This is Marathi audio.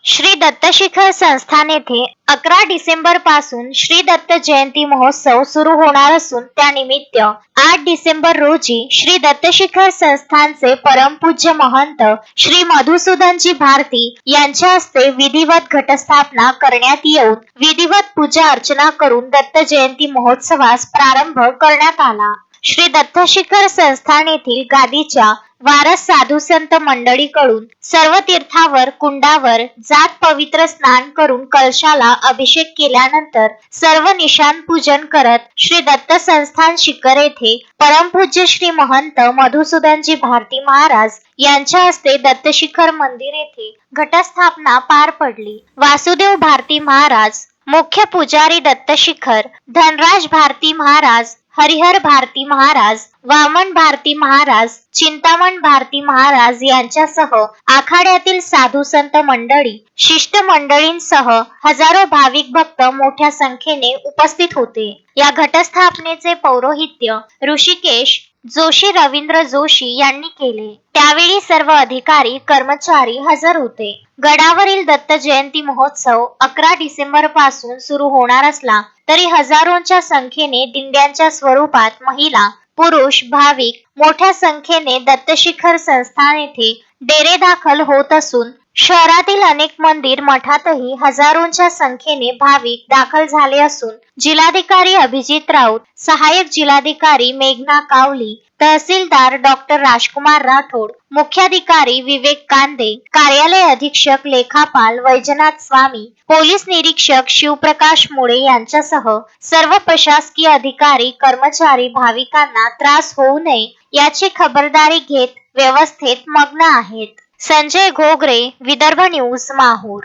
श्री दत्तशिखर संस्थान येथे 11 डिसेंबर पासून श्री दत्त जयंती महोत्सव सुरू होणार असून त्यानिमित्त 8 डिसेंबर रोजी श्री दत्तशिखर संस्थानचे परमपूज्य महंत श्री मधुसूदनजी भारती यांच्या हस्ते विधिवत घटस्थापना करण्यात येऊन विधिवत पूजा अर्चना करून दत्त जयंती महोत्सवास प्रारंभ करण्यात आला। श्री दत्तशिखर संस्थान येथील गादीच्या वारस साधू संत मंडळीकडून सर्व तीर्थावर कुंडावर जात पवित्र स्नान करून कलशाला अभिषेक केल्यानंतर सर्व निशान पूजन करत श्री दत्त संस्थान शिखर येथे परमपूज्य श्री महंत मधुसूदनजी भारती महाराज यांच्या हस्ते दत्तशिखर मंदिर येथे घटस्थापना पार पडली। वासुदेव भारती महाराज, मुख्य पुजारी दत्तशिखर, धनराज भारती महाराज, हरिहर भारती महाराज, वामन भारती महाराज, चिंतामण भारती महाराज यांच्यासह आखाड्यातील साधू संत मंडळी, शिष्ट मंडळींसह हजारो भाविक भक्त मोठ्या संख्येने उपस्थित होते। या घटस्थापनेचे पौरोहित्य ऋषिकेश जोशी रवींद्र जोशी यांनी केले। त्यावेळी सर्व अधिकारी कर्मचारी हजर होते। गडावरील दत्त जयंती महोत्सव 11 डिसेंबर पासून सुरू होणार असला तरी हजारोंच्या संख्येने दिंड्यांच्या स्वरूपात महिला, पुरुष, भाविक मोठ्या संख्येने दत्तशिखर संस्थान येथे डेरे दाखल होत असून शहरातील अनेक मंदिर मठातही हजारोंच्या संख्येने भाविक दाखल झाले असून जिल्हाधिकारी अभिजित राऊत, सहाय्यक जिल्हाधिकारी मेघना कावली, तहसीलदार डॉक्टर राजकुमार राठोड, मुख्याधिकारी विवेक कांदे, कार्यालय अधीक्षक लेखापाल वैजनाथ स्वामी, पोलीस निरीक्षक शिवप्रकाश मुळे यांच्यासह सर्व प्रशासकीय अधिकारी कर्मचारी भाविकांना त्रास होऊ नये याची खबरदारी घेत व्यवस्थेत मग्न आहेत। संजय घोगरे, विदर्भ न्यूज, माहूर।